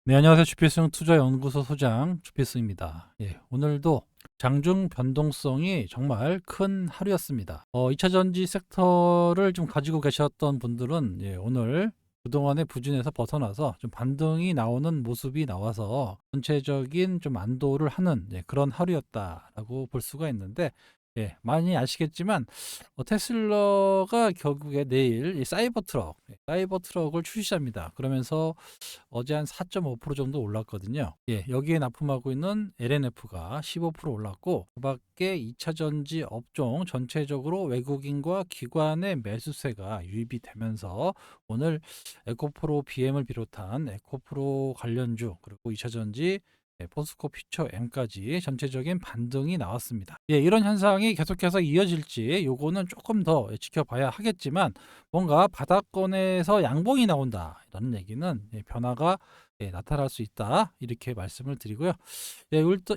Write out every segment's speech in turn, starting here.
네, 안녕하세요. 주필승 투자연구소 소장 주필승입니다. 예, 오늘도 장중 변동성이 정말 큰 하루였습니다. 2차 전지 섹터를 좀 가지고 계셨던 분들은 오늘 그동안의 부진에서 벗어나서 좀 반등이 나오는 모습이 나와서 전체적인 좀 안도를 하는 그런 하루였다라고 볼 수가 있는데, 많이 아시겠지만 테슬라가 결국에 내일 이 사이버 트럭을 출시합니다. 그러면서 어제 한 4.5% 정도 올랐거든요. 여기에 납품하고 있는 LNF가 15% 올랐고, 그 밖에 2차 전지 업종 전체적으로 외국인과 기관의 매수세가 유입이 되면서 오늘 에코프로 BM을 비롯한 에코프로 관련주, 그리고 2차 전지 포스코 퓨처 M까지 전체적인 반등이 나왔습니다. 이런 현상이 계속해서 이어질지 요거는 조금 더 지켜봐야 하겠지만, 뭔가 바닥권에서 양봉이 나온다라는 얘기는 변화가 나타날 수 있다, 이렇게 말씀을 드리고요.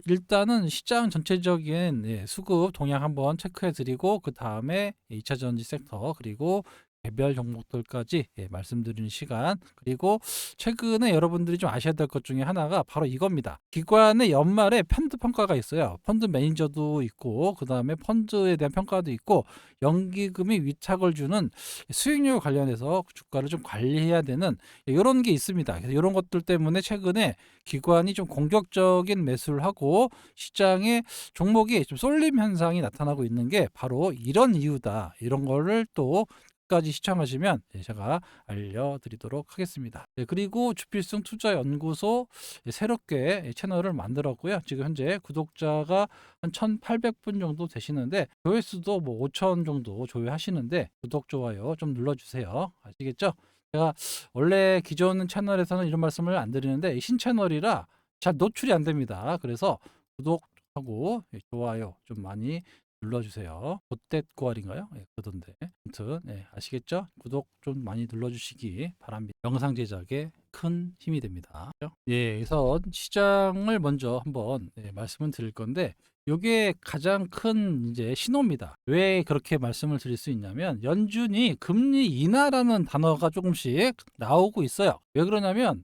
일단은 시장 전체적인 수급 동향 한번 체크해 드리고, 그 다음에 2차 전지 섹터 그리고 개별 종목들까지 말씀드리는 시간. 그리고 최근에 여러분들이 좀 아셔야 될 것 중에 하나가 바로 이겁니다. 기관의 연말에 펀드 평가가 있어요. 펀드 매니저도 있고, 그 다음에 펀드에 대한 평가도 있고, 연기금이 위탁을 주는 수익률 관련해서 주가를 좀 관리해야 되는 이런 게 있습니다. 그래서 이런 것들 때문에 최근에 기관이 좀 공격적인 매수를 하고 시장에 종목이 좀 쏠림 현상이 나타나고 있는 게 바로 이런 이유다. 이런 거를 또 까지 시청하시면 제가 알려드리도록 하겠습니다. 그리고 주필승 투자연구소 새롭게 채널을 만들었고요. 지금 현재 구독자가 한 1,800분 정도 되시는데, 조회수도 뭐 5,000 정도 조회하시는데, 구독 좋아요 좀 눌러주세요. 아시겠죠? 제가 원래 기존 채널에서는 이런 말씀을 안 드리는데 신채널이라 잘 노출이 안 됩니다. 그래서 구독하고 좋아요 좀 많이 눌러주세요. 롯데꼬알인가요? 그던데. 아무튼 아시겠죠? 구독 좀 많이 눌러주시기 바랍니다. 영상 제작에 큰 힘이 됩니다. 그래서 시장을 먼저 한번 말씀을 드릴 건데, 이게 가장 큰 이제 신호입니다. 왜 그렇게 말씀을 드릴 수 있냐면, 연준이 금리 인하라는 단어가 조금씩 나오고 있어요. 왜 그러냐면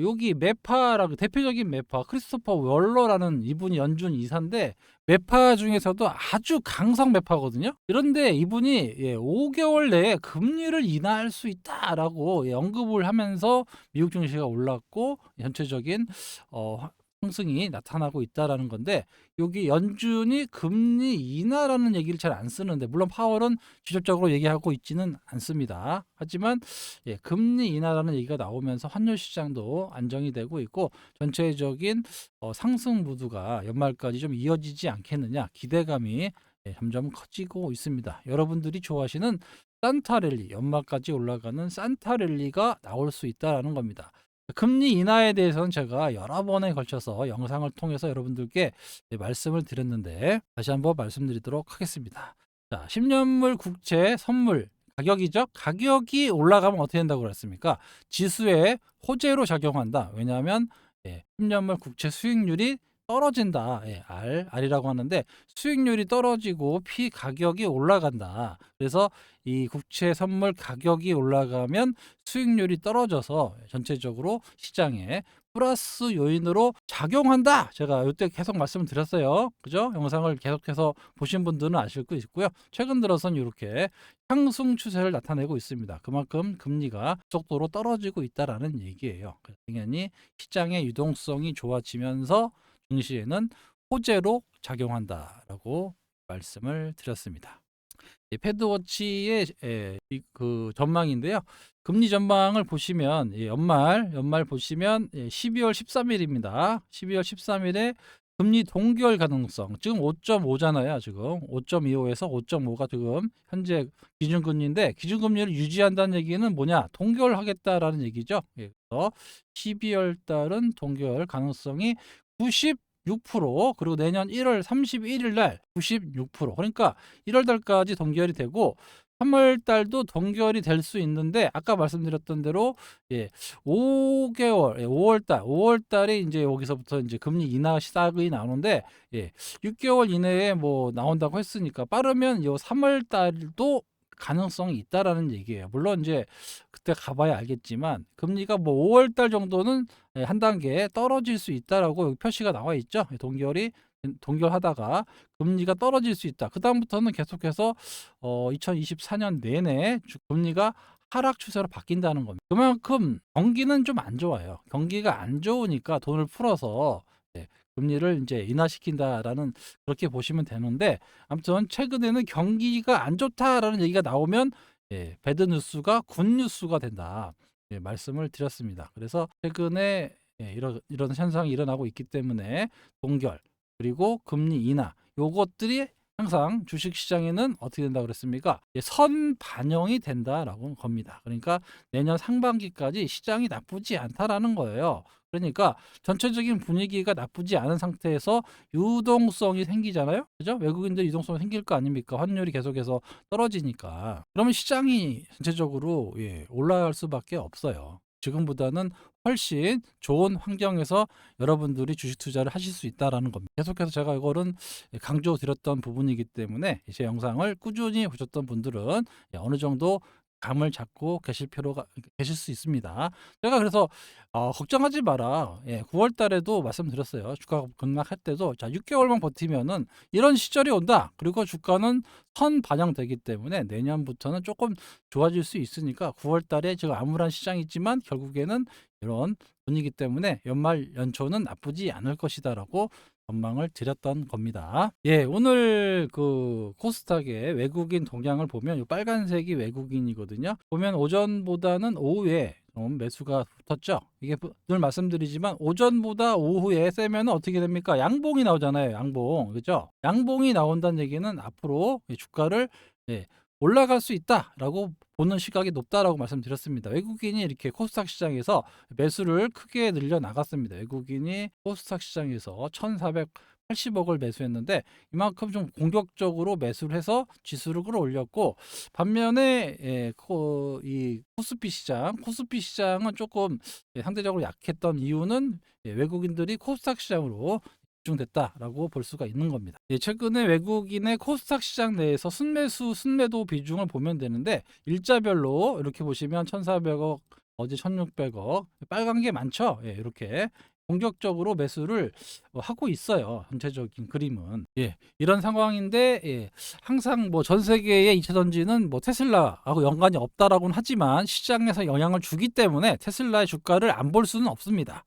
여기 매파라고, 대표적인 매파 크리스토퍼 월러라는 이분이 연준 이사인데, 매파 중에서도 아주 강성 매파거든요. 그런데 이분이 5개월 내에 금리를 인하할 수 있다라고 언급을 하면서 미국 증시가 올랐고, 전체적인 상승이 나타나고 있다라는 건데, 여기 연준이 금리 인하라는 얘기를 잘 안 쓰는데, 물론 파월은 직접적으로 얘기하고 있지는 않습니다. 하지만 금리 인하라는 얘기가 나오면서 환율 시장도 안정이 되고 있고, 전체적인 상승 무드가 연말까지 좀 이어지지 않겠느냐 기대감이 점점 커지고 있습니다. 여러분들이 좋아하시는 산타랠리, 연말까지 올라가는 산타랠리가 나올 수 있다라는 겁니다. 금리 인하에 대해서는 제가 여러 번에 걸쳐서 영상을 통해서 여러분들께 말씀을 드렸는데, 다시 한번 말씀드리도록 하겠습니다. 자, 10년물 국채 선물 가격이죠. 가격이 올라가면 어떻게 된다고 그랬습니까? 지수에 호재로 작용한다. 왜냐하면 10년물 국채 수익률이 떨어진다. R이라고 하는데, 수익률이 떨어지고 P 가격이 올라간다. 그래서 이 국채 선물 가격이 올라가면 수익률이 떨어져서 전체적으로 시장에 플러스 요인으로 작용한다. 제가 이때 계속 말씀을 드렸어요. 그죠? 영상을 계속해서 보신 분들은 아실 수 있고요. 최근 들어서는 이렇게 상승 추세를 나타내고 있습니다. 그만큼 금리가 속도로 떨어지고 있다라는 얘기예요. 당연히 시장의 유동성이 좋아지면서 증시에는 호재로 작용한다라고 말씀을 드렸습니다. 패드워치의 그 전망인데요. 금리 전망을 보시면 연말 보시면 12월 13일입니다. 12월 13일에 금리 동결 가능성, 지금 5.5잖아요. 지금 5.25에서 5.5가 지금 현재 기준금리인데, 기준금리를 유지한다는 얘기는 뭐냐? 동결하겠다라는 얘기죠. 그래서 12월 달은 동결 가능성이 96%, 그리고 내년 1월 31일 날 96%. 그러니까 1월 달까지 동결이 되고 3월 달도 동결이 될 수 있는데, 아까 말씀드렸던 대로 5개월, 5월 달에 이제 여기서부터 이제 금리 인하 시작이 나오는데, 6개월 이내에 뭐 나온다고 했으니까 빠르면 요 3월 달도 가능성이 있다라는 얘기예요. 물론 이제 그때 가봐야 알겠지만 금리가 뭐 5월 달 정도는 한 단계 떨어질 수 있다라고 여기 표시가 나와 있죠. 동결하다가 금리가 떨어질 수 있다. 그다음부터는 계속해서 2024년 내내 금리가 하락 추세로 바뀐다는 겁니다. 그만큼 경기는 좀 안 좋아요. 경기가 안 좋으니까 돈을 풀어서 금리를 이제 인하시킨다라는 그렇게 보시면 되는데 아무튼 최근에는 경기가 안 좋다라는 얘기가 나오면 배드 뉴스가 굿 뉴스가 된다. 말씀을 드렸습니다. 그래서 최근에 이런 현상이 일어나고 있기 때문에 동결 그리고 금리 인하 요것들이 항상 주식 시장에는 어떻게 된다 그랬습니까? 선 반영이 된다라고 겁니다. 그러니까 내년 상반기까지 시장이 나쁘지 않다라는 거예요. 그러니까 전체적인 분위기가 나쁘지 않은 상태에서 유동성이 생기잖아요. 그죠? 외국인들 유동성이 생길 거 아닙니까? 환율이 계속해서 떨어지니까. 그러면 시장이 전체적으로 올라갈 수밖에 없어요. 지금보다는 훨씬 좋은 환경에서 여러분들이 주식 투자를 하실 수 있다라는 겁니다. 계속해서 제가 이거는 강조드렸던 부분이기 때문에 제 영상을 꾸준히 보셨던 분들은 어느 정도 감을 잡고 계실 필요가 계실 수 있습니다. 제가 그래서 걱정하지 마라. 9월 달에도 말씀드렸어요. 주가가 급락할 때도 자 6개월만 버티면은 이런 시절이 온다. 그리고 주가는 선 반영되기 때문에 내년부터는 조금 좋아질 수 있으니까 9월 달에 지금 암울한 시장이지만 결국에는 이런 분위기 때문에 연말 연초는 나쁘지 않을 것이다라고 전망을 드렸던 겁니다. 오늘 그 코스닥의 외국인 동향을 보면 이 빨간색이 외국인이거든요. 보면 오전보다는 오후에 좀 매수가 붙었죠. 이게 늘 말씀드리지만 오전보다 오후에 세면 어떻게 됩니까? 양봉이 나오잖아요. 양봉. 그죠? 양봉이 나온다는 얘기는 앞으로 주가를 올라갈 수 있다라고 보는 시각이 높다라고 말씀드렸습니다. 외국인이 이렇게 코스닥 시장에서 매수를 크게 늘려 나갔습니다. 외국인이 코스닥 시장에서 1,480억을 매수했는데 이만큼 좀 공격적으로 매수를 해서 지수를 끌어올렸고 반면에 이 코스피 시장은 조금 상대적으로 약했던 이유는 외국인들이 코스닥 시장으로 집중됐다라고 볼 수가 있는 겁니다. 최근에 외국인의 코스닥 시장 내에서 순매수, 순매도 비중을 보면 되는데 일자별로 이렇게 보시면 1,400억, 어제 1,600억, 빨간 게 많죠. 이렇게 공격적으로 매수를 하고 있어요. 전체적인 그림은. 이런 상황인데 항상 뭐 전 세계의 2차 전지는 뭐 테슬라하고 연관이 없다라고는 하지만 시장에서 영향을 주기 때문에 테슬라의 주가를 안 볼 수는 없습니다.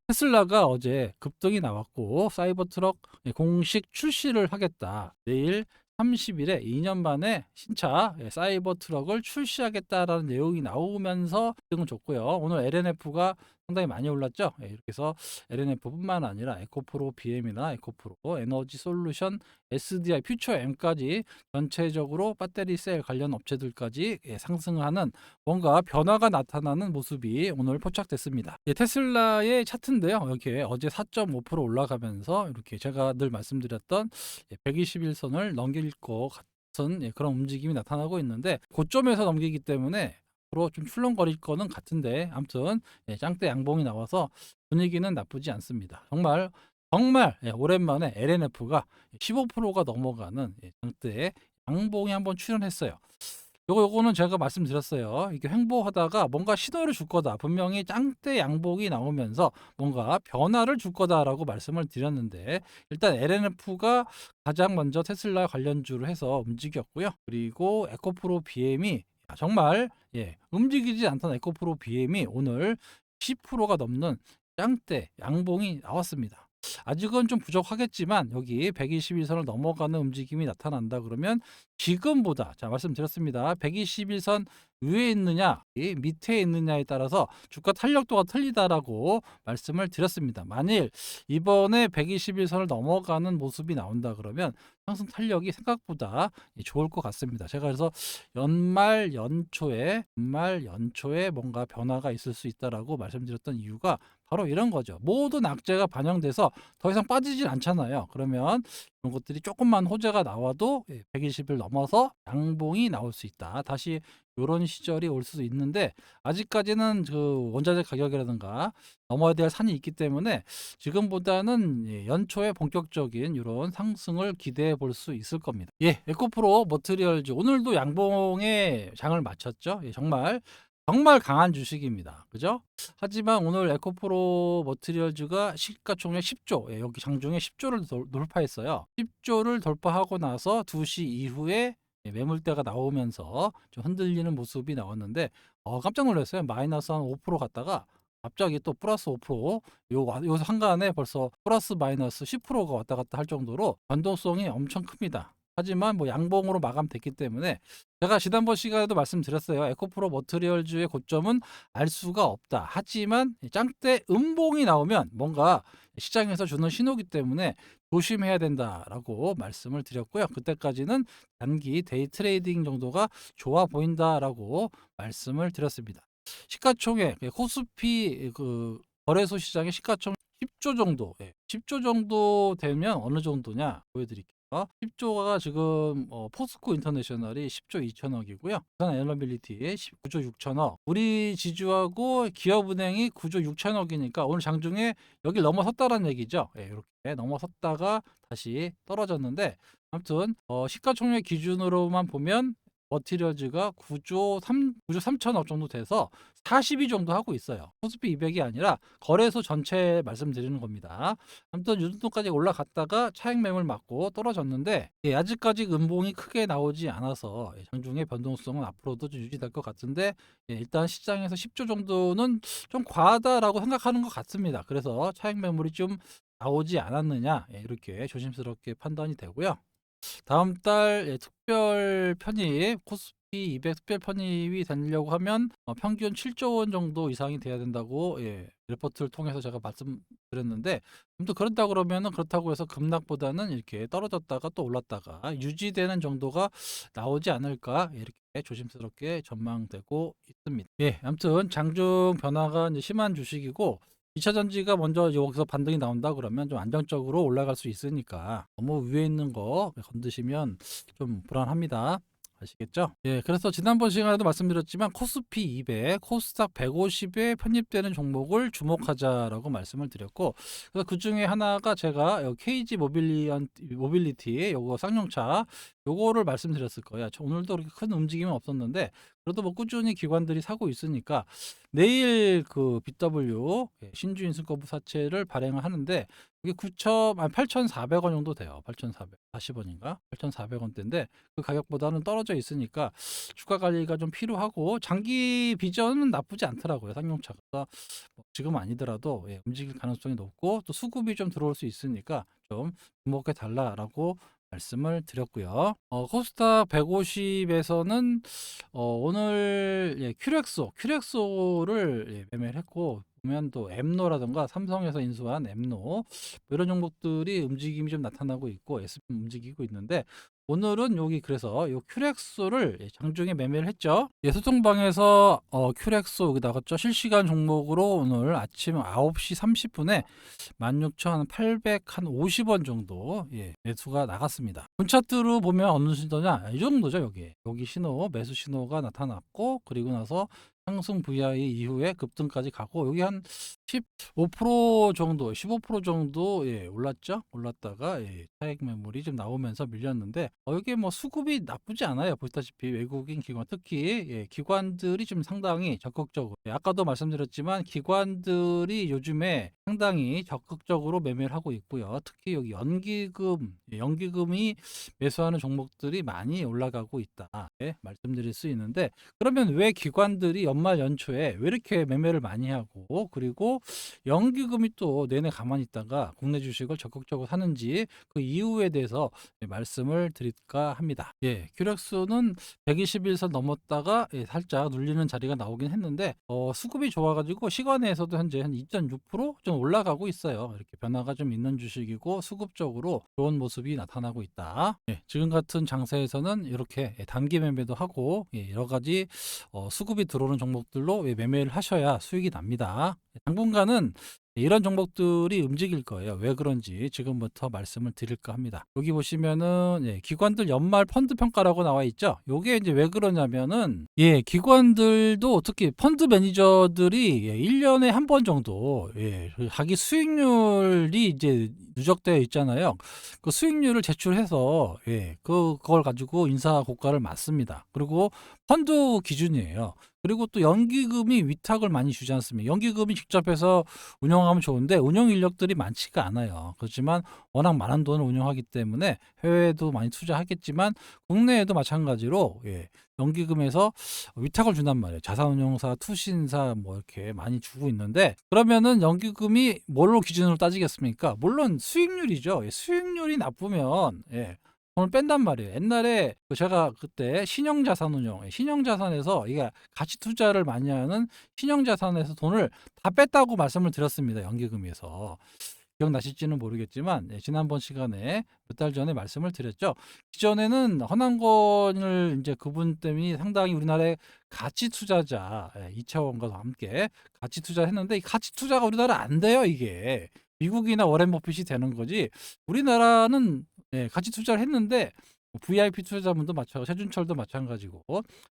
테슬라가 어제 급등이 나왔고 사이버 트럭 공식 출시를 하겠다. 내일 30일에 2년 만에 신차 사이버 트럭을 출시하겠다라는 내용이 나오면서 등을 줬고요. 오늘 LNF가 상당히 많이 올랐죠. 이렇게 해서 LNF뿐만 아니라 에코프로 BM이나 에코프로 에너지 솔루션 SDI 퓨처 M까지 전체적으로 배터리 셀 관련 업체들까지 상승하는 뭔가 변화가 나타나는 모습이 오늘 포착됐습니다. 테슬라의 차트인데요. 이렇게 어제 4.5% 올라가면서 이렇게 제가 늘 말씀드렸던 121선을 넘길 것 같은 그런 움직임이 나타나고 있는데 고점에서 넘기기 때문에 앞으로 좀 출렁거릴 거는 같은데 아무튼 짱대 양봉이 나와서 분위기는 나쁘지 않습니다. 정말 오랜만에 LNF가 15%가 넘어가는 짱대 양봉이 한번 출현했어요. 요거는 제가 말씀드렸어요. 이게 횡보하다가 뭔가 신호를 줄 거다. 분명히 짱대 양봉이 나오면서 뭔가 변화를 줄 거다라고 말씀을 드렸는데 일단 LNF가 가장 먼저 테슬라 관련주를 해서 움직였고요. 그리고 에코프로 BM이 정말 움직이지 않던 에코프로 BM이 오늘 10%가 넘는 짱대 양봉이 나왔습니다. 아직은 좀 부족하겠지만 여기 121선을 넘어가는 움직임이 나타난다 그러면 지금보다 자 말씀드렸습니다. 121선 위에 있느냐 밑에 있느냐에 따라서 주가 탄력도가 틀리다라고 말씀을 드렸습니다. 만일 이번에 121선을 넘어가는 모습이 나온다 그러면 상승 탄력이 생각보다 좋을 것 같습니다. 제가 그래서 연말 연초에 뭔가 변화가 있을 수 있다라고 말씀드렸던 이유가 바로 이런 거죠. 모든 악재가 반영돼서 더 이상 빠지질 않잖아요. 그러면 이런 것들이 조금만 호재가 나와도 120을 넘어서 양봉이 나올 수 있다. 다시 요런 시절이 올 수도 있는데 아직까지는 그 원자재 가격이라든가 넘어야 될 산이 있기 때문에 지금보다는 연초에 본격적인 요런 상승을 기대해 볼 수 있을 겁니다. 예, 에코프로 머티리얼즈 오늘도 양봉에 장을 마쳤죠. 예, 정말 강한 주식입니다. 그죠? 하지만 오늘 에코프로 머티리얼즈가 시가총액 10조, 예, 여기 장중에 10조를 돌파했어요. 10조를 돌파하고 나서 2시 이후에 매물대가 나오면서 좀 흔들리는 모습이 나왔는데 깜짝 놀랐어요. 마이너스 한 5% 갔다가 갑자기 또 플러스 5%, 요 상간에 벌써 플러스 마이너스 10%가 왔다 갔다 할 정도로 변동성이 엄청 큽니다. 하지만 뭐 양봉으로 마감됐기 때문에 제가 지난번 시간에도 말씀드렸어요. 에코프로 머티리얼즈의 고점은 알 수가 없다. 하지만 짱대 음봉이 나오면 뭔가 시장에서 주는 신호기 때문에 조심해야 된다라고 말씀을 드렸고요. 그때까지는 단기 데이 트레이딩 정도가 좋아 보인다라고 말씀을 드렸습니다. 시가총액 코스피 그 거래소 시장의 시가총액 10조 정도, 10조 정도 되면 어느 정도냐 보여드릴게요. 10조가 지금 포스코 인터내셔널이 10조 2천억이고요. 부산 에너빌리티 9조 6천억. 우리 지주하고 기업은행이 9조 6천억이니까 오늘 장중에 여기 넘어섰다라는 얘기죠. 이렇게 넘어섰다가 다시 떨어졌는데 아무튼 시가총액 기준으로만 보면 머티리얼즈가 9조 3천억 정도 돼서 40위 정도 하고 있어요. 코스피 200이 아니라 거래소 전체 말씀드리는 겁니다. 아무튼 이 정도까지 올라갔다가 차익 매물 맞고 떨어졌는데 아직까지 음봉이 크게 나오지 않아서 장중의 변동성은 앞으로도 좀 유지될 것 같은데 일단 시장에서 10조 정도는 좀 과하다라고 생각하는 것 같습니다. 그래서 차익 매물이 좀 나오지 않았느냐 이렇게 조심스럽게 판단이 되고요. 다음 달 특별 편입 코스피 200 특별 편입이 되려고 하면 평균 7조 원 정도 이상이 돼야 된다고 리포트를 통해서 제가 말씀드렸는데 또 그렇다 그러면은 그렇다고 해서 급락보다는 이렇게 떨어졌다가 또 올랐다가 유지되는 정도가 나오지 않을까 이렇게 조심스럽게 전망되고 있습니다. 아무튼 장중 변화가 이제 심한 주식이고 2차 전지가 먼저 여기서 반등이 나온다 그러면 좀 안정적으로 올라갈 수 있으니까 너무 위에 있는 거 건드시면 좀 불안합니다. 아시겠죠? 그래서 지난번 시간에도 말씀드렸지만 코스피 200, 코스닥 150에 편입되는 종목을 주목하자라고 말씀을 드렸고 그래서 그 중에 하나가 제가 KG 모빌리티 요거 쌍용차 요거를 말씀드렸을 거예요. 오늘도 그렇게 큰 움직임은 없었는데 그래도 뭐 꾸준히 기관들이 사고 있으니까 내일 그 BW 신주 인수거부 사채를 발행을 하는데 이게 8,400원 정도 돼요. 8,440원인가? 8,400원대인데 그 가격보다는 떨어져 있으니까 주가 관리가 좀 필요하고 장기 비전은 나쁘지 않더라고요. 쌍용차가. 뭐 지금 아니더라도 움직일 가능성이 높고 또 수급이 좀 들어올 수 있으니까 좀 주목해 달라라고 말씀을 드렸고요. 코스닥 150에서는 오늘 큐렉소를 매매를 했고 보면 또 엠노라든가 삼성에서 인수한 엠노 뭐 이런 종목들이 움직임이 좀 나타나고 있고 SP 움직이고 있는데 오늘은 여기 그래서 요 큐렉소를 장중에 매매를 했죠. 소통방에서 큐렉소 여기 나갔죠. 실시간 종목으로 오늘 아침 9시 30분에 16,850원 정도 매수가 나갔습니다. 분차트로 보면 어느 신호냐? 이 정도죠. 여기 신호 매수 신호가 나타났고 그리고 나서 상승 VI 이후에 급등까지 가고 여기 한 15% 정도 15% 정도 올랐죠. 올랐다가 차익 매물이 좀 나오면서 밀렸는데 여기 뭐 수급이 나쁘지 않아요. 보시다시피 외국인 기관 특히 기관들이 좀 상당히 적극적으로 아까도 말씀드렸지만 기관들이 요즘에 상당히 적극적으로 매매를 하고 있고요. 특히 여기 연기금이 매수하는 종목들이 많이 올라가고 있다 말씀드릴 수 있는데 그러면 왜 기관들이 연말 연초에 왜 이렇게 매매를 많이 하고 그리고 연기금이 또 내내 가만히 있다가 국내 주식을 적극적으로 사는지 그 이유에 대해서 말씀을 드릴까 합니다. 큐렉스는 121선 넘었다가 살짝 눌리는 자리가 나오긴 했는데 수급이 좋아가지고 시간에서도 현재 한 2.6%좀 올라가고 있어요. 이렇게 변화가 좀 있는 주식이고 수급적으로 좋은 모습이 나타나고 있다. 지금 같은 장세에서는 이렇게 단기 매매도 하고 여러 가지 수급이 들어오는 종목들로 매매를 하셔야 수익이 납니다. 당분간은 이런 종목들이 움직일 거예요. 왜 그런지 지금부터 말씀을 드릴까 합니다. 여기 보시면은 기관들 연말 펀드 평가라고 나와 있죠. 요게 이제 왜 그러냐면은 기관들도 특히 펀드 매니저들이 1년에 한 번 정도 그 자기 수익률이 이제 누적되어 있잖아요. 그 수익률을 제출해서 그걸 가지고 인사 고과를 맞습니다. 그리고 펀드 기준이에요. 그리고 또 연기금이 위탁을 많이 주지 않습니까? 연기금이 직접 해서 운영하면 좋은데 운영 인력들이 많지가 않아요. 그렇지만 워낙 많은 돈을 운영하기 때문에 해외에도 많이 투자하겠지만 국내에도 마찬가지로 연기금에서 위탁을 준단 말이에요. 자산운용사, 투신사 뭐 이렇게 많이 주고 있는데, 그러면은 연기금이 뭘로 기준으로 따지겠습니까? 물론 수익률이죠. 수익률이 나쁘면 돈을 뺀단 말이에요. 옛날에 제가 그때 신용자산운용, 신용자산에서 이게 가치 투자를 많이 하는 신용자산에서 돈을 다 뺐다고 말씀을 드렸습니다. 연기금에서. 기억나실지는 모르겠지만 지난번 시간에 몇 달 전에 말씀을 드렸죠. 기존에는 허남건을 이제 그분 때문에 상당히 우리나라의 가치 투자자 이차원과 함께 가치 투자했는데, 이 가치 투자가 우리나라 안 돼요. 이게 미국이나 워렌 버핏이 되는 거지, 우리나라는 가치 투자를 했는데 VIP 투자자분도 마찬가지고 최준철도 마찬가지고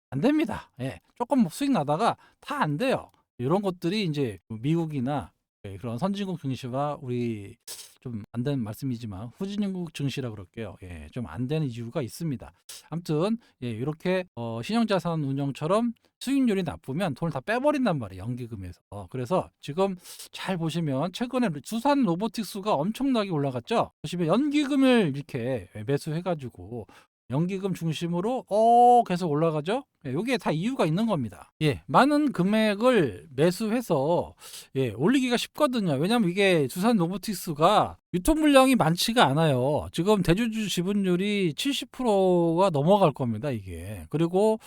안 됩니다. 조금 수익 나다가 다 안 돼요. 이런 것들이 이제 미국이나 그런 선진국 증시와 우리 좀 안 되는 말씀이지만 후진국 증시라 그럴게요. 좀 안 되는 이유가 있습니다. 아무튼 이렇게 신용자산 운용처럼 수익률이 나쁘면 돈을 다 빼버린단 말이에요. 연기금에서. 그래서 지금 잘 보시면 최근에 두산 로보틱스가 엄청나게 올라갔죠. 보시면 연기금을 이렇게 매수해가지고 연기금 중심으로 계속 올라가죠. 요게 다 이유가 있는 겁니다. 많은 금액을 매수해서 올리기가 쉽거든요. 왜냐면 이게 두산 로보틱스가 유통 물량이 많지가 않아요. 지금 대주주 지분율이 70%가 넘어갈 겁니다, 이게. 그리고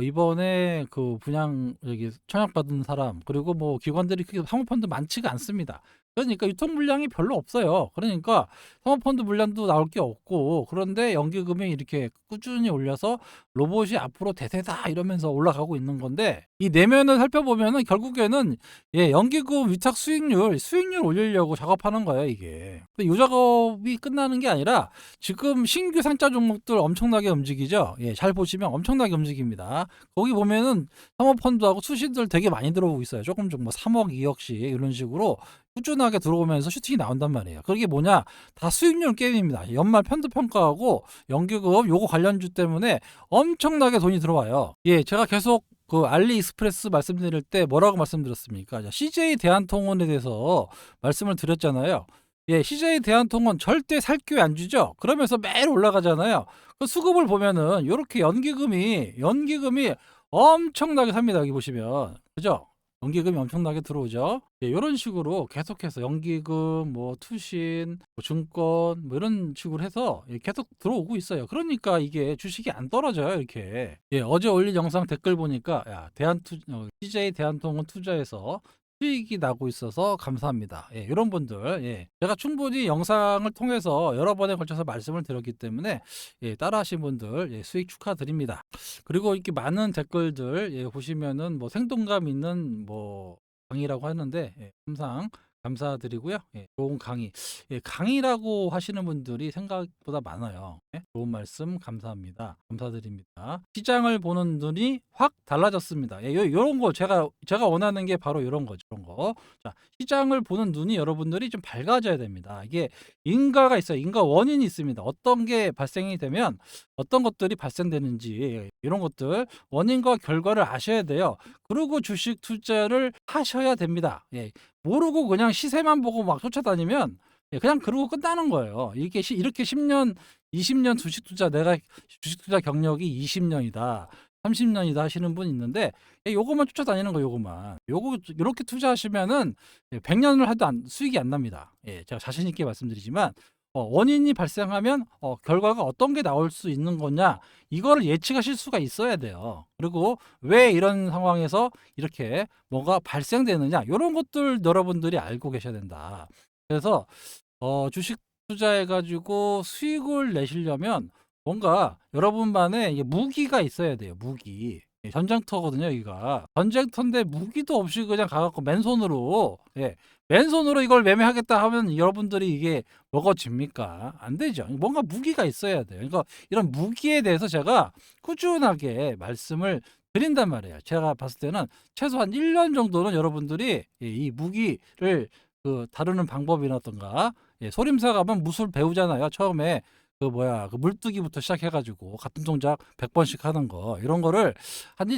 이번에 그 분양 여기 청약받은 사람, 그리고 뭐 기관들이 크게 사모펀드 많지가 않습니다. 그러니까 유통 물량이 별로 없어요. 그러니까 사모펀드 물량도 나올 게 없고, 그런데 연기금이 이렇게 꾸준히 올려서 로봇이 앞으로 대세다 이러면서 올라가고 있는 건데, 이 내면을 살펴보면은 결국에는 연기금 위탁 수익률 올리려고 작업하는 거예요, 이게. 근데 이 작업이 끝나는 게 아니라 지금 신규 상장 종목들 엄청나게 움직이죠. 잘 보시면 엄청나게 움직입니다. 거기 보면은 사모펀드하고 수신들 되게 많이 들어오고 있어요. 조금 뭐 3억, 2억씩 이런 식으로 꾸준하게 들어오면서 슈팅이 나온단 말이에요. 그게 뭐냐? 다 수익률 게임입니다. 연말 펀드 평가하고 연기금 요거 관련주 때문에 엄청나게 돈이 들어와요. 제가 계속 그 알리익스프레스 말씀드릴 때 뭐라고 말씀드렸습니까? CJ 대한통운에 대해서 말씀을 드렸잖아요. CJ 대한통운 절대 살 기회 안 주죠. 그러면서 매일 올라가잖아요. 그 수급을 보면은 이렇게 연기금이 엄청나게 삽니다. 여기 보시면, 그죠? 연기금이 엄청나게 들어오죠. 이런 식으로 계속해서 연기금, 뭐 투신, 뭐 증권, 뭐 이런 식으로 해서 계속 들어오고 있어요. 그러니까 이게 주식이 안 떨어져요, 이렇게. 어제 올린 영상 댓글 보니까 CJ 대한통운 투자에서 수익이 나고 있어서 감사합니다. 이런 분들, 제가 충분히 영상을 통해서 여러 번에 걸쳐서 말씀을 드렸기 때문에 따라하신 분들 수익 축하드립니다. 그리고 이렇게 많은 댓글들 보시면은 뭐 생동감 있는 뭐 강의라고 하는데 항상 감사드리고요. 좋은 강의. 강의라고 하시는 분들이 생각보다 많아요. 좋은 말씀 감사합니다. 감사드립니다. 시장을 보는 눈이 확 달라졌습니다. 요런 거 제가 원하는 게 바로 이런 거죠. 이런 거. 자, 시장을 보는 눈이 여러분들이 좀 밝아져야 됩니다. 이게 인과가 있어요. 인과 원인이 있습니다. 어떤 게 발생이 되면 어떤 것들이 발생되는지, 이런 것들 원인과 결과를 아셔야 돼요. 그리고 주식 투자를 하셔야 됩니다. 모르고 그냥 시세만 보고 막 쫓아다니면 그냥 그러고 끝나는 거예요. 이렇게 10년, 20년 내가 주식 투자 경력이 20년이다, 30년이다 하시는 분 있는데 요것만 쫓아다니는 거, 요것만. 요렇게 투자하시면은 100년을 해도 수익이 안 납니다. 제가 자신 있게 말씀드리지만 원인이 발생하면 결과가 어떤 게 나올 수 있는 거냐, 이거를 예측하실 수가 있어야 돼요. 그리고 왜 이런 상황에서 이렇게 뭐가 발생되느냐, 이런 것들 여러분들이 알고 계셔야 된다. 그래서 주식 투자해 가지고 수익을 내시려면 뭔가 여러분만의 무기가 있어야 돼요. 무기. 전쟁터거든요, 여기가. 전쟁터인데 무기도 없이 그냥 가갖고 맨손으로, 맨손으로 이걸 매매하겠다 하면 여러분들이 이게 먹어집니까? 안 되죠. 뭔가 무기가 있어야 돼요. 그러니까 이런 무기에 대해서 제가 꾸준하게 말씀을 드린단 말이에요. 제가 봤을 때는 최소한 1년 정도는 여러분들이 이 무기를 다루는 방법이라든가, 소림사 가면 무술 배우잖아요. 처음에 그 물뜨기부터 시작해가지고 같은 동작 100번씩 하는 거, 이런 거를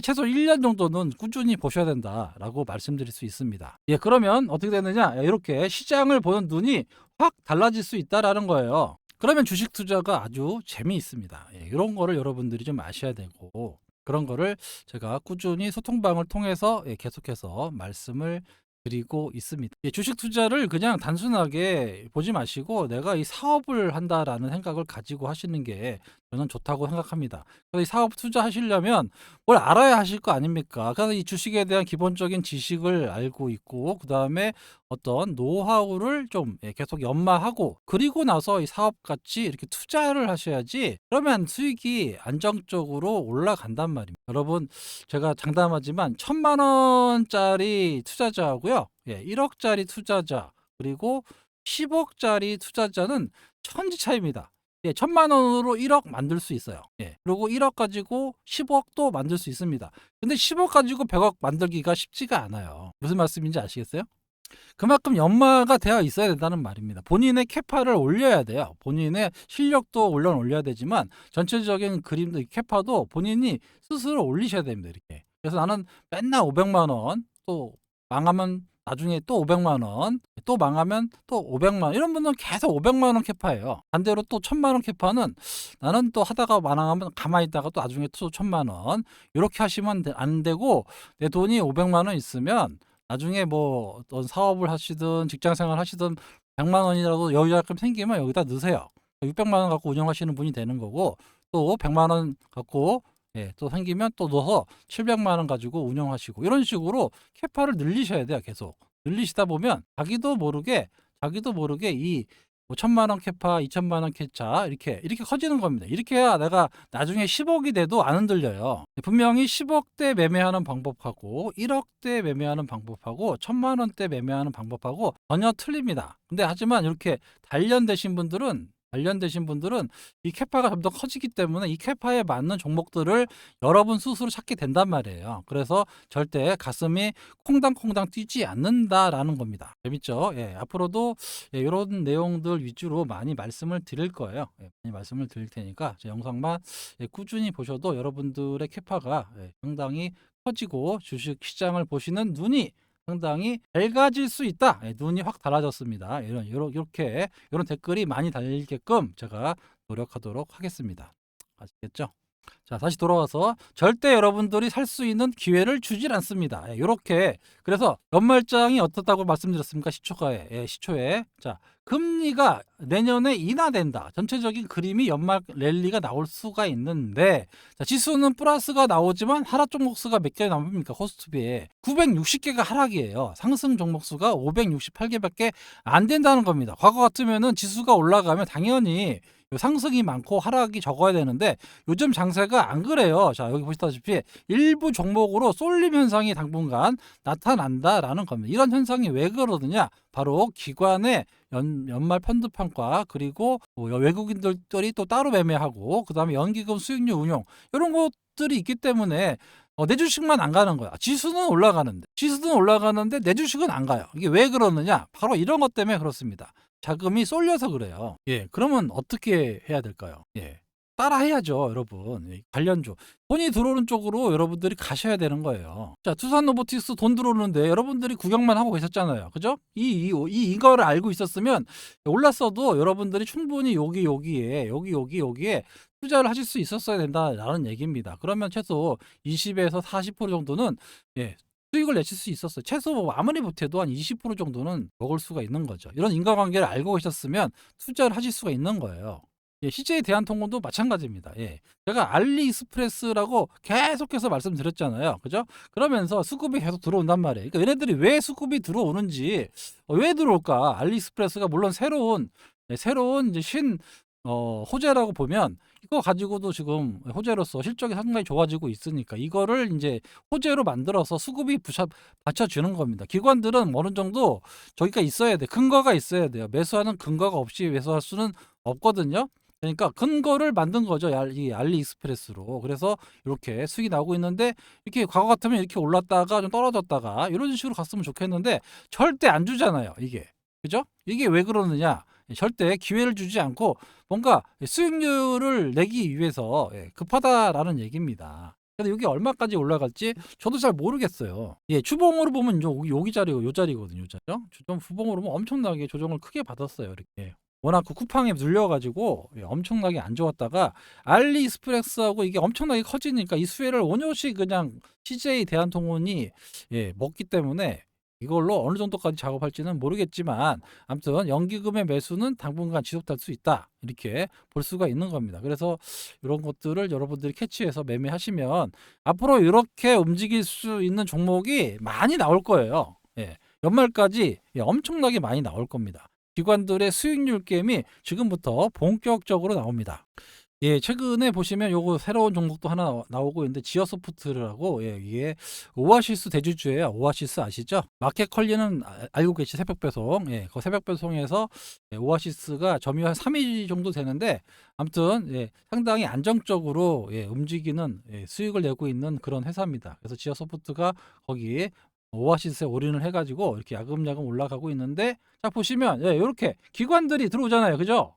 최소 1년 정도는 꾸준히 보셔야 된다라고 말씀드릴 수 있습니다. 그러면 어떻게 되느냐? 이렇게 시장을 보는 눈이 확 달라질 수 있다라는 거예요. 그러면 주식 투자가 아주 재미있습니다. 이런 거를 여러분들이 좀 아셔야 되고, 그런 거를 제가 꾸준히 소통방을 통해서 계속해서 말씀을 드리고 있습니다. 주식 투자를 그냥 단순하게 보지 마시고 내가 이 사업을 한다라는 생각을 가지고 하시는 게 저는 좋다고 생각합니다. 그래서 이 사업 투자하시려면 뭘 알아야 하실 거 아닙니까? 그래서 이 주식에 대한 기본적인 지식을 알고 있고, 그 다음에 어떤 노하우를 좀 계속 연마하고, 그리고 나서 이 사업 같이 이렇게 투자를 하셔야지, 그러면 수익이 안정적으로 올라간단 말입니다. 여러분, 제가 장담하지만 1,000만 원짜리 투자자하고요, 1억짜리 투자자, 그리고 10억짜리 투자자는 천지 차이입니다. 1,000만 원으로 1억 만들 수 있어요. 그리고 1억 가지고 10억도 만들 수 있습니다. 근데 10억 가지고 100억 만들기가 쉽지가 않아요. 무슨 말씀인지 아시겠어요? 그만큼 연마가 되어 있어야 된다는 말입니다. 본인의 캐파를 올려야 돼요. 본인의 실력도 물론 올려야 되지만 전체적인 그림도, 캐파도 본인이 스스로 올리셔야 됩니다. 이렇게. 그래서 나는 맨날 500만 원, 또 망하면 나중에 또 500만 원, 또 망하면 또 500만 원, 이런 분들은 계속 500만 원 캐파예요. 반대로 또 1000만 원 캐파는 나는 또 하다가 망하면 가만히 있다가 또 나중에 또 1000만 원, 이렇게 하시면 안 되고, 내 돈이 500만 원 있으면 나중에 뭐 어떤 사업을 하시든 직장생활 하시든 100만 원이라도 여유자금 생기면 여기다 넣으세요. 600만 원 갖고 운영하시는 분이 되는 거고, 또 100만 원 갖고 또 생기면 또 넣어서 700만 원 가지고 운영하시고, 이런 식으로 캐파를 늘리셔야 돼요. 계속 늘리시다 보면 자기도 모르게 이 5천만 원 캐파, 2천만 원 캐차 이렇게 커지는 겁니다. 이렇게 해야 내가 나중에 10억이 돼도 안 흔들려요. 분명히 10억대 매매하는 방법하고 1억대 매매하는 방법하고 1,000만 원대 매매하는 방법하고 전혀 틀립니다. 근데 하지만 이렇게 단련되신 분들은 이 캐파가 좀 더 커지기 때문에 이 캐파에 맞는 종목들을 여러분 스스로 찾게 된단 말이에요. 그래서 절대 가슴이 콩당콩당 뛰지 않는다라는 겁니다. 재밌죠? 앞으로도 이런 내용들 위주로 많이 말씀을 드릴 거예요. 많이 말씀을 드릴 테니까 제 영상만 꾸준히 보셔도 여러분들의 캐파가 상당히 커지고 주식 시장을 보시는 눈이 상당히 밝아질 수 있다. 눈이 확 달라졌습니다. 이렇게 이런 댓글이 많이 달리게끔 제가 노력하도록 하겠습니다. 아시겠죠? 자, 다시 돌아와서 절대 여러분들이 살 수 있는 기회를 주질 않습니다. 이렇게. 그래서 연말장이 어떻다고 말씀드렸습니까? 시초에. 자, 금리가 내년에 인하된다. 전체적인 그림이 연말 랠리가 나올 수가 있는데, 자, 지수는 플러스가 나오지만 하락 종목 수가 몇 개 나옵니까? 코스피에 960개가 하락이에요. 상승 종목 수가 568개밖에 안 된다는 겁니다. 과거 같으면은 지수가 올라가면 당연히 상승이 많고 하락이 적어야 되는데 요즘 장세가 안 그래요. 자, 여기 보시다시피 일부 종목으로 쏠림 현상이 당분간 나타난다라는 겁니다. 이런 현상이 왜 그러느냐? 바로 기관의 연말 펀드 평가, 그리고 외국인들이 또 따로 매매하고, 그 다음에 연기금 수익률 운용, 이런 것들이 있기 때문에 내 주식만 안 가는 거야. 지수는 올라가는데 내 주식은 안 가요. 이게 왜 그러느냐? 바로 이런 것 때문에 그렇습니다. 자금이 쏠려서 그래요. 그러면 어떻게 해야 될까요? 따라 해야죠, 여러분. 관련주. 돈이 들어오는 쪽으로 여러분들이 가셔야 되는 거예요. 자, 투산 로보틱스 돈 들어오는데 여러분들이 구경만 하고 계셨잖아요. 그죠? 이거를 알고 있었으면 올랐어도 여러분들이 충분히 여기에 투자를 하실 수 있었어야 된다라는 얘기입니다. 그러면 최소 20에서 40% 정도는 수익을 내실 수 있었어요. 최소 아무리 못해도 한 20% 정도는 먹을 수가 있는 거죠. 이런 인과관계를 알고 계셨으면 투자를 하실 수가 있는 거예요. CJ 대한통운도 마찬가지입니다. 제가 알리익스프레스라고 계속해서 말씀드렸잖아요. 그죠? 그러면서 수급이 계속 들어온단 말이에요. 그러니까 얘네들이 왜 수급이 들어오는지, 왜 들어올까? 알리익스프레스가 물론 새로운 이제 호재라고 보면 이거 가지고도 지금 호재로서 실적이 상당히 좋아지고 있으니까 이거를 인제 호재로 만들어서 수급이 받쳐주는 겁니다. 기관들은 어느 정도 저기가 있어야 돼. 근거가 있어야 돼요. 매수하는 근거가 없이 매수할 수는 없거든요. 그러니까 근거를 만든 거죠. 이 알리익스프레스로. 그래서 이렇게 수익이 나오고 있는데 이렇게 과거 같으면 이렇게 올랐다가 좀 떨어졌다가 이런 식으로 갔으면 좋겠는데 절대 안 주잖아요, 이게. 그죠? 이게 왜 그러느냐? 절대 기회를 주지 않고 뭔가 수익률을 내기 위해서 급하다라는 얘기입니다. 근데 이게 얼마까지 올라갈지 저도 잘 모르겠어요. 예, 추봉으로 보면 여기 자리고 요 자리거든요. 요 자리요. 주점 후봉으로 보면 엄청나게 조정을 크게 받았어요. 이렇게. 워낙 그 쿠팡에 눌려가지고 엄청나게 안 좋았다가 알리익스프레스하고 이게 엄청나게 커지니까 이 수혜를 원효시 그냥 CJ 대한통운이 먹기 때문에 이걸로 어느 정도까지 작업할지는 모르겠지만 아무튼 연기금의 매수는 당분간 지속될 수 있다 이렇게 볼 수가 있는 겁니다. 그래서 이런 것들을 여러분들이 캐치해서 매매하시면 앞으로 이렇게 움직일 수 있는 종목이 많이 나올 거예요. 연말까지 엄청나게 많이 나올 겁니다. 기관들의 수익률 게임이 지금부터 본격적으로 나옵니다. 최근에 보시면 요거 새로운 종목도 하나 나오고 있는데 지어소프트라고 이게 오아시스 대주주예요. 오아시스 아시죠? 마켓컬리는 알고 계시 새벽 배송. 그 새벽 배송에서 오아시스가 점유율 한 3위 정도 되는데 아무튼 상당히 안정적으로 움직이는 수익을 내고 있는 그런 회사입니다. 그래서 지어소프트가 거기 오아시스에 올인을 해가지고 이렇게 야금야금 올라가고 있는데 자 보시면 이렇게 기관들이 들어오잖아요. 그죠?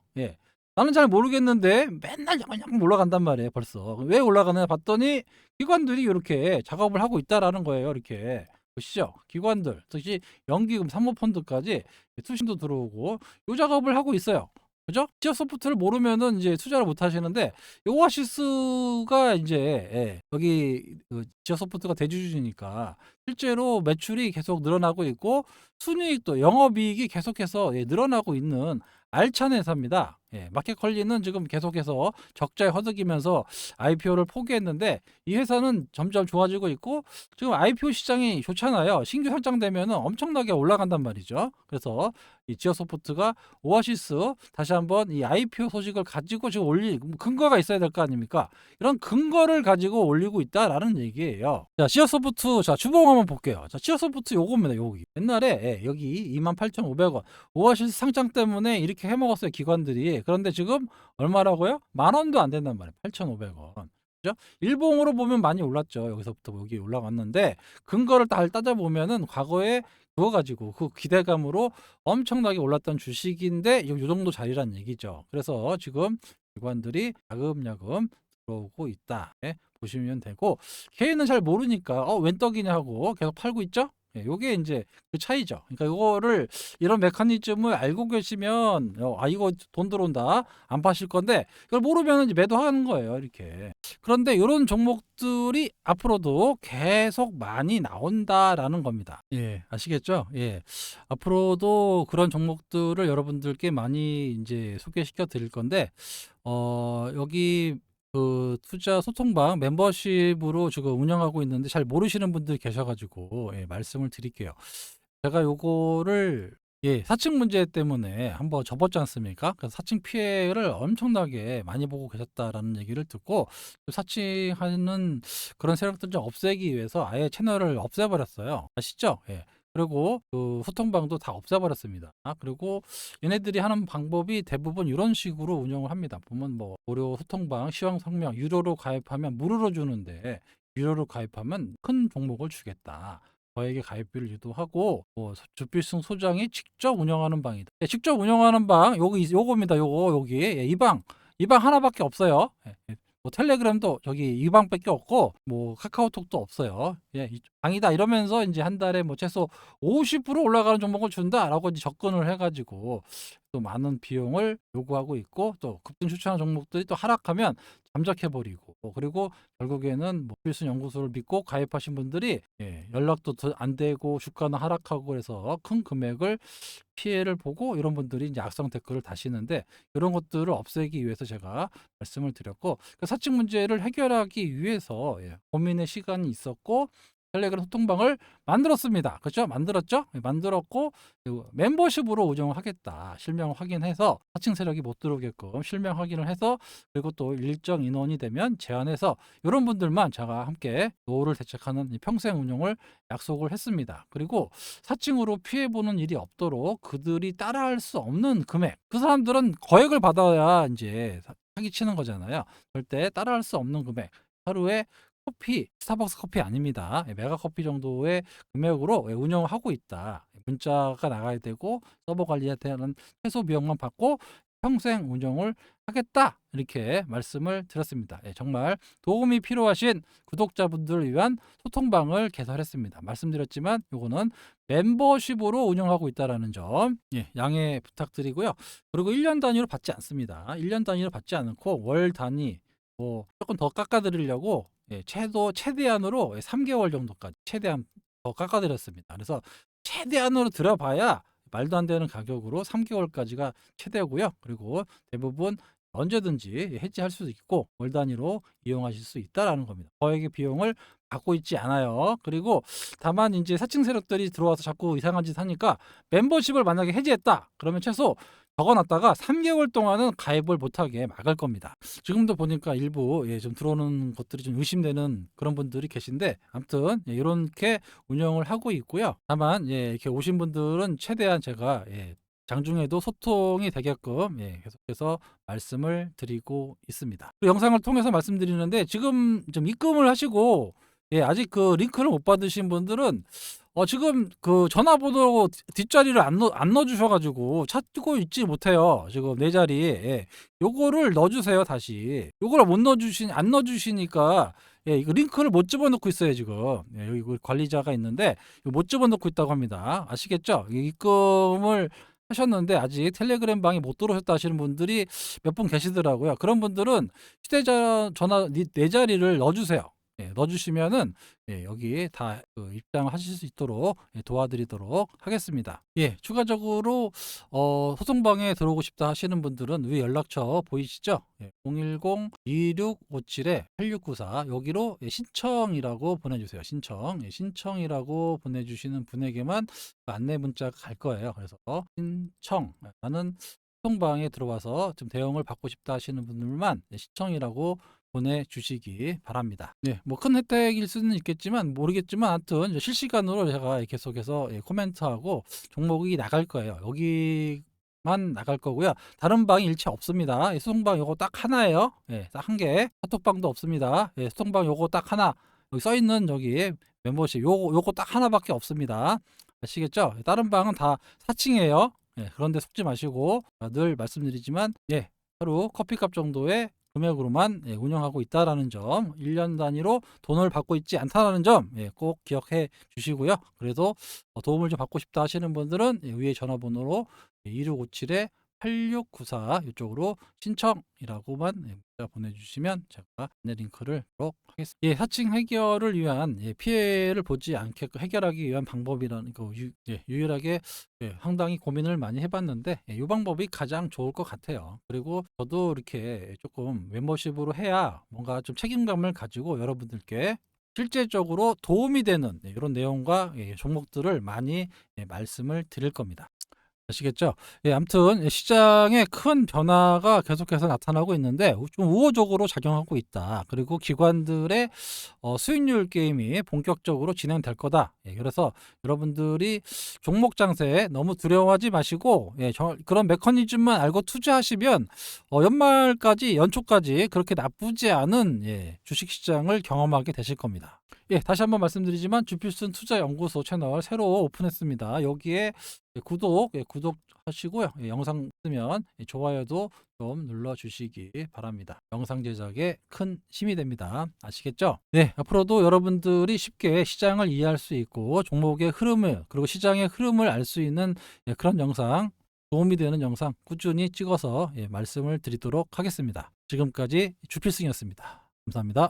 나는 잘 모르겠는데 맨날 야금야금 올라간단 말이에요. 벌써 왜 올라가느냐 봤더니 기관들이 이렇게 작업을 하고 있다라는 거예요. 이렇게 보시죠. 기관들 특히 연기금 사모펀드까지 투신도 들어오고 요 작업을 하고 있어요. 그죠? 지어소프트를 모르면은 이제 투자를 못 하시는데 오아시스가 이제 여기 지어소프트가 대주주니까 실제로 매출이 계속 늘어나고 있고 순이익도 영업이익이 계속해서 늘어나고 있는 알찬 회사입니다. 마켓컬리는 지금 계속해서 적자에 허덕이면서 IPO를 포기했는데 이 회사는 점점 좋아지고 있고 지금 IPO 시장이 좋잖아요. 신규 설정되면 엄청나게 올라간단 말이죠. 그래서 이 지어소프트가 오아시스 다시 한번 이 IPO 소식을 가지고 지금 근거가 있어야 될 거 아닙니까? 이런 근거를 가지고 올리고 있다라는 얘기예요. 자, 지어소프트 자 주봉 한번 볼게요. 자, 지어소프트 요겁니다. 여기 옛날에 여기 28,500원 오아시스 상장 때문에 이렇게 해먹었어요. 기관들이. 그런데 지금 얼마라고요? 10,000원도 안 된단 말이에요. 8,500원. 그죠? 일봉으로 보면 많이 올랐죠. 여기서부터 여기 올라갔는데 근거를 잘 따져보면은 과거에 그거 가지고 그 기대감으로 엄청나게 올랐던 주식인데 요 정도 자리란 얘기죠. 그래서 지금 기관들이 야금야금 들어오고 있다. 보시면 되고 개인은 잘 모르니까 웬 떡이냐 하고 계속 팔고 있죠. 요게 이제 그 차이죠. 그러니까 요거를 이런 메커니즘을 알고 계시면 이거 돈 들어온다 안 파실 건데 이걸 모르면 이제 매도하는 거예요. 이렇게. 그런데 이런 종목들이 앞으로도 계속 많이 나온다라는 겁니다. 아시겠죠? 앞으로도 그런 종목들을 여러분들께 많이 이제 소개시켜 드릴 건데 여기 그 투자 소통방 멤버십으로 지금 운영하고 있는데 잘 모르시는 분들이 계셔가지고 말씀을 드릴게요. 제가 요거를 사칭 문제 때문에 한번 접었지 않습니까? 그래서 사칭 피해를 엄청나게 많이 보고 계셨다라는 얘기를 듣고 사칭하는 그런 세력들 좀 없애기 위해서 아예 채널을 없애버렸어요. 아시죠? 그리고 그 소통방도 다 없애버렸습니다. 그리고 얘네들이 하는 방법이 대부분 이런 식으로 운영을 합니다. 보면 뭐 무료 소통방, 시황 성명, 유료로 가입하면 무료로 주는데 유료로 가입하면 큰 종목을 주겠다. 저에게 가입비를 유도하고 뭐 주필승 소장이 직접 운영하는 방이다. 직접 운영하는 방 요겁니다. 여기 이 방 하나밖에 없어요. 뭐 텔레그램도 저기 이 방밖에 없고 뭐 카카오톡도 없어요. 방이다 이러면서 이제 한 달에 뭐 최소 50% 올라가는 종목을 준다라고 이제 접근을 해가지고 또 많은 비용을 요구하고 있고 또 급등 추천한 종목들이 또 하락하면 잠적해버리고 그리고 결국에는 뭐 필순 연구소를 믿고 가입하신 분들이 연락도 안 되고 주가는 하락하고 그래서 큰 금액을 피해를 보고 이런 분들이 이제 악성 댓글을 다시는데 이런 것들을 없애기 위해서 제가 말씀을 드렸고 그 사측 문제를 해결하기 위해서 고민의 시간이 있었고 텔레그램 소통방을 만들었습니다. 그렇죠? 만들었죠? 만들었고 멤버십으로 운영을 하겠다. 실명 확인해서 사칭 세력이 못 들어오게끔 실명 확인을 해서 그리고 또 일정 인원이 되면 제한해서 이런 분들만 제가 함께 노후를 대책하는 평생 운영을 약속을 했습니다. 그리고 사칭으로 피해보는 일이 없도록 그들이 따라할 수 없는 금액, 그 사람들은 거액을 받아야 이제 사기치는 거잖아요. 절대 따라할 수 없는 금액, 하루에 커피, 스타벅스 커피 아닙니다. 메가 커피 정도의 금액으로 운영을 하고 있다. 문자가 나가야 되고 서버 관리해야 되는 최소 비용만 받고 평생 운영을 하겠다. 이렇게 말씀을 드렸습니다. 정말 도움이 필요하신 구독자분들을 위한 소통방을 개설했습니다. 말씀드렸지만 이거는 멤버십으로 운영하고 있다는 점 양해 부탁드리고요. 그리고 1년 단위로 받지 않습니다. 1년 단위로 받지 않고 월 단위 조금 더 깎아드리려고 최대한으로 3개월 정도까지 최대한 더 깎아드렸습니다. 그래서 최대한으로 들어봐야 말도 안 되는 가격으로 3개월까지가 최대고요. 그리고 대부분 언제든지 해지할 수 있고 월 단위로 이용하실 수 있다라는 겁니다. 거액의 비용을 받고 있지 않아요. 그리고 다만 이제 사칭 세력들이 들어와서 자꾸 이상한 짓 하니까 멤버십을 만약에 해지했다. 그러면 최소 적어놨다가 3개월 동안은 가입을 못하게 막을 겁니다. 지금도 보니까 일부 좀 들어오는 것들이 좀 의심되는 그런 분들이 계신데 아무튼 이렇게 운영을 하고 있고요. 다만 이렇게 오신 분들은 최대한 제가 장중에도 소통이 되게끔 계속해서 말씀을 드리고 있습니다. 그 영상을 통해서 말씀드리는데 지금 좀 입금을 하시고 아직 그 링크를 못 받으신 분들은 지금 그 전화번호 뒷자리를 안 넣어주셔가지고 찾고 있지 못해요. 지금 내 자리에 요거를 넣어주세요. 다시 요걸 안 넣어주시니까 이거 링크를 못 집어넣고 있어요. 지금 여기 관리자가 있는데 못 집어넣고 있다고 합니다. 아시겠죠? 입금을 하셨는데 아직 텔레그램 방에 못 들어오셨다 하시는 분들이 몇 분 계시더라고요. 그런 분들은 휴대전화 전화 내 자리를 넣어주세요. 넣어주시면은 여기 다 입장하실 수 있도록 도와드리도록 하겠습니다. 추가적으로 소통방에 들어오고 싶다 하시는 분들은 위 연락처 보이시죠? 010-2657-8694 여기로 신청이라고 보내주세요. 신청이라고 보내주시는 분에게만 안내 문자가 갈 거예요. 그래서 신청 나는 소통방에 들어와서 좀 대응을 받고 싶다 하시는 분들만 신청이라고 보내주시기 바랍니다. 뭐 큰 혜택일 수는 있겠지만 모르겠지만 하여튼 실시간으로 제가 계속해서 코멘트하고 종목이 나갈 거예요. 여기만 나갈 거고요. 다른 방이 일체 없습니다. 소통방 요거 딱 하나예요. 딱 한 개. 카톡방도 없습니다. 소통방 요거 딱 하나. 여기 써있는 저기 멤버십 요거 딱 하나밖에 없습니다. 아시겠죠? 다른 방은 다 사칭이에요. 그런데 속지 마시고 늘 말씀드리지만 하루 커피값 정도의 금액으로만 운영하고 있다라는 점, 1년 단위로 돈을 받고 있지 않다라는 점 꼭 기억해 주시고요. 그래도 도움을 좀 받고 싶다 하시는 분들은 위에 전화번호로 2657-8694 이쪽으로 신청이라고만 문자 보내주시면 제가 안내 링크를 하도록 하겠습니다. 사칭 해결을 위한 피해를 보지 않게끔 해결하기 위한 방법이라는 거 유일하게 상당히 고민을 많이 해봤는데 이 방법이 가장 좋을 것 같아요. 그리고 저도 이렇게 조금 멤버십으로 해야 뭔가 좀 책임감을 가지고 여러분들께 실제적으로 도움이 되는 이런 내용과 종목들을 많이 말씀을 드릴 겁니다. 아시겠죠? 아무튼 시장에 큰 변화가 계속해서 나타나고 있는데 좀 우호적으로 작용하고 있다. 그리고 기관들의 수익률 게임이 본격적으로 진행될 거다. 그래서 여러분들이 종목 장세에 너무 두려워하지 마시고 그런 메커니즘만 알고 투자하시면 연초까지 그렇게 나쁘지 않은 주식시장을 경험하게 되실 겁니다. 다시 한번 말씀드리지만 주필순 투자연구소 채널 새로 오픈했습니다. 여기에 구독하시고요. 영상 뜨면 좋아요도 좀 눌러주시기 바랍니다. 영상 제작에 큰 힘이 됩니다. 아시겠죠? 앞으로도 여러분들이 쉽게 시장을 이해할 수 있고 종목의 흐름을 그리고 시장의 흐름을 알 수 있는 그런 영상, 도움이 되는 영상 꾸준히 찍어서 말씀을 드리도록 하겠습니다. 지금까지 주필승이었습니다. 감사합니다.